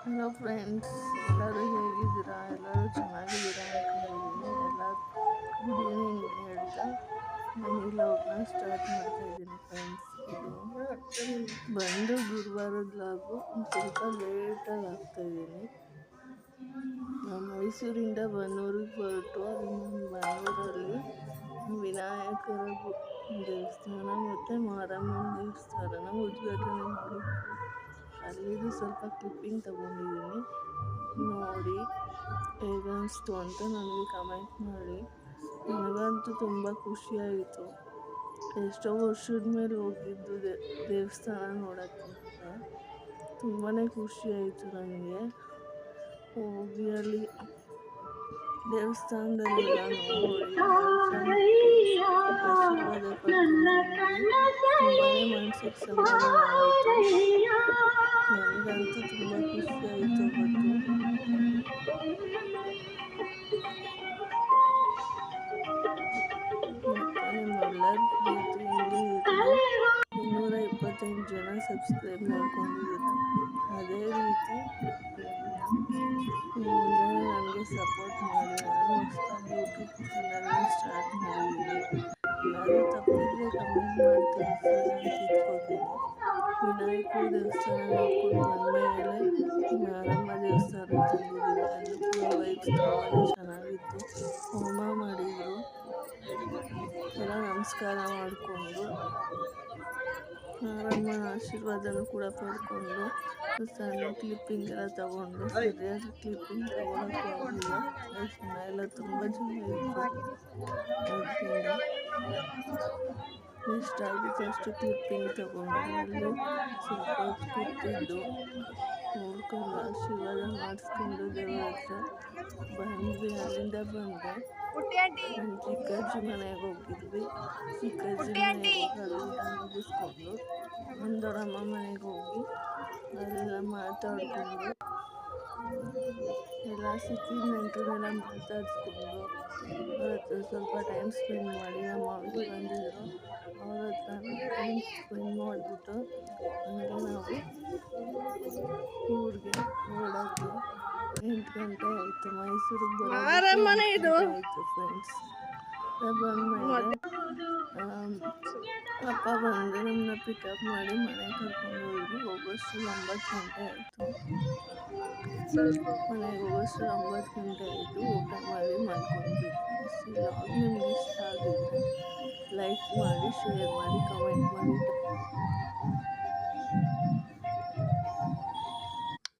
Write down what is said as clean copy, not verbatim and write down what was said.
Hello friends, ಎಲ್ಲರೂ ಹೇಗಿದ್ದೀರಾ? ಎಲ್ಲರೂ ಚೆನ್ನಾಗಿದ್ದೀರಾ ಅಂದ್ಕೊಂಡಿದ್ದೀನಿ. ಎಲ್ಲ ಗುಡ್ ಈವ್ನಿಂಗ್ ಹೇಳ್ತಾ ನಾನು ಈ ಲಾಗ್ನ ಸ್ಟಾರ್ಟ್ ಮಾಡ್ತಾ ಇದ್ದೀನಿ ಫ್ರೆಂಡ್ಸ್. ಇದು ಬಂದು ಗುರುವಾರದ ಲಾಗು ಸ್ವಲ್ಪ ಲೇಟಾಗಿ ಹಾಕ್ತಾಯಿದ್ದೀನಿ. ನಾನು ಮೈಸೂರಿಂದ ಬನ್ನೂರಿಗೆ ಹೊರಟು ಅಲ್ಲಿ ಬನ್ನೂರಲ್ಲಿ ವಿನಾಯಕರ ದೇವಸ್ಥಾನ ಮತ್ತು ಮಾರಮ್ಮನ ದೇವಸ್ಥಾನನ ಉದ್ಘಾಟನೆ ಮಾಡಿದ್ರು. ಅಲ್ಲಿದು ಸ್ವಲ್ಪ ಕ್ಲಿಪ್ಪಿಂಗ್ ತಗೊಂಡಿದ್ದೀನಿ. ನೋಡಿ ಹೇಗೆ ಅನಿಸ್ತು ಅಂತ ನನಗೆ ಕಮೆಂಟ್ ಮಾಡಿ. ನನಗಂತೂ ತುಂಬ ಖುಷಿಯಾಯಿತು. ಎಷ್ಟೋ ವರ್ಷದ ಮೇಲೆ ಹೋಗಿದ್ದು ದೇವಸ್ಥಾನ ನೋಡೋಕ್ಕೆ ತುಂಬಾ ಖುಷಿಯಾಯಿತು ನನಗೆ. ಹೋಗಿ ಅಲ್ಲಿ ದೇವಸ್ಥಾನದಲ್ಲೆಲ್ಲ ನೋಡಿ ಆಶೀರ್ವಾದ ತುಂಬಾ ಮನಸ್ಸಿಗೆ ಸಮಾಧಾನ ಆಯಿತು. ನನಗಂತೂ ತುಂಬ ಖುಷಿಯಾಯಿತು ಅವತ್ತು. ಮತ್ತು ನಿಮ್ಮೆಲ್ಲರ ಪ್ರೀತಿ ಹಿಂಗೆ ಇರಲಿ. 228 ಜನ ಸಬ್ಸ್ಕ್ರೈಬ್ ಮಾಡ್ಕೊಂಡಿದ್ದೀರ. ಅದೇ ರೀತಿ ಮುಂದೆ ನನಗೆ ಸಪೋರ್ಟ್ ಮಾಡಿ. ನಾನು ಹೊಸದಾಗಿ ಯೂಟ್ಯೂಬ್ ಚಾನಲ್ನ ಸ್ಟಾರ್ಟ್ ಮಾಡಿದ್ದೀನಿ. ಏನಾದರೂ ತಪ್ಪಿದರೆ ಕಮೆಂಟ್ ಮಾಡಿ ತಿಳಿಸಿ, ನಾನು ತಿದ್ಕೋತೀನಿ. ವಿನಾಯಕರ ದೇವಸ್ಥಾನ ನೋಡ್ಕೊಂಡು ಬಂದಮೇಲೆ ಮಾರಮ್ಮ ದೇವಸ್ಥಾನಕ್ಕೆ ಬಂದಿದ್ದೀವಿ. ಅಲ್ಲೂ ಕೂಡ ವೈಬ್ಸ್ ತುಂಬಾ ಚೆನ್ನಾಗಿತ್ತು. ಹೋಮ ಮಾಡಿದರು. ಎಲ್ಲ ನಮಸ್ಕಾರ ಮಾಡಿಕೊಂಡು ಮಾರಮ್ಮನ ಆಶೀರ್ವಾದನೂ ಕೂಡ ಪಡ್ಕೊಂಡು ಸಣ್ಣ ಕ್ಲಿಪ್ಪಿಂಗ್ ಎಲ್ಲ ತಗೊಂಡು ಸರಿಯಾಗಿ ಕ್ಲಿಪ್ಪಿಂಗ್ ತಗೊಳಕ್ಕಾಗಲಿಲ್ಲ. ಜನ ಎಲ್ಲ ತುಂಬ ಜನ ಇತ್ತು. ಅದರಿಂದ ಎಷ್ಟಾಗುತ್ತೆ ಅಷ್ಟು ಕ್ಲಿಪ್ಪಿಂಗ್ ತಗೊಂಡು ಅಲ್ಲಿ ಸ್ವಲ್ಪ ಹೊತ್ತು ಕೂತಿದ್ದು ನೋಡ್ಕೊಂಡು ಆಶೀರ್ವಾದ ಮಾಡಿಸ್ಕೊಂಡು ದೇವರ ಹತ್ರ ಬಂದ್ವಿ. ಅಲ್ಲಿಂದ ಬಂದೆ ನಮ್ಮ ಚಿಕ್ಕಜ್ಜಿ ಮನೆಗೆ ಹೋಗಿದ್ವಿ. ಚಿಕ್ಕಜ್ಜಿ ಮನೆಗೆ ಹೋಗಿ ಅಲ್ಲಿ ಊಟ ಮುಗಿಸ್ಕೊಂಡು ನಮ್ಮ ದೊಡ್ಡಮ್ಮ ಮನೆಗೆ ಹೋಗಿ ಅಲ್ಲೆಲ್ಲ ಮಾತಾಡಿಕೊಂಡು ಎಲ್ಲ ಸಿಕ್ಕಿದ ನೆಂಟರನ್ನೆಲ್ಲ ಮಾತಾಡಿಸ್ಕೊಂಡು ಅವ್ರ ಹತ್ರ ಸ್ವಲ್ಪ ಟೈಮ್ ಸ್ಪೆಂಡ್ ಮಾಡಿ. ನಮ್ಮ ಮಾವಿಗೆ ಬಂದಿದ್ದರು, ಅವ್ರ ಹತ್ರ ಟೈಮ್ ಸ್ಪೆಂಡ್ ಮಾಡಿಬಿಟ್ಟು ಹಂಗೆ ನಾವು ಊರಿಗೆ ಹೊರಡೋಕ್ಕೆ 8 ಗಂಟೆ ಆಯಿತು. ಮೈಸೂರಿಗೆ ಬರೋದು ಆಯಿತು ಫ್ರೆಂಡ್ಸ್. ಬಂದಮೇಲೆ ಅಪ್ಪ ಬಂದು ನಮ್ಮನ್ನ ಪಿಕಪ್ ಮಾಡಿ ಮನೆಗೆ ಕರ್ಕೊಂಡು ಹೋದ್ರು. ಹೋಗೋಷ್ಟು 9 ಗಂಟೆ ಆಯಿತು. ಮನೆಗೆ ಹೋಗೋಷ್ಟು 9 ಗಂಟೆ ಆಯಿತು. ಊಟ ಮಾಡಿ ಮಲ್ಕೊಂಡ್ವಿ ಫ್ರೆಂಡ್ಸ್. ಈ ಲಾಗ್ ನಿಮ್ಗೆ ಇಷ್ಟ ಆಗಿದ್ರೆ ಲೈಕ್ ಮಾಡಿ, ಶೇರ್ ಮಾಡಿ, ಕಮೆಂಟ್ ಮಾಡಿ.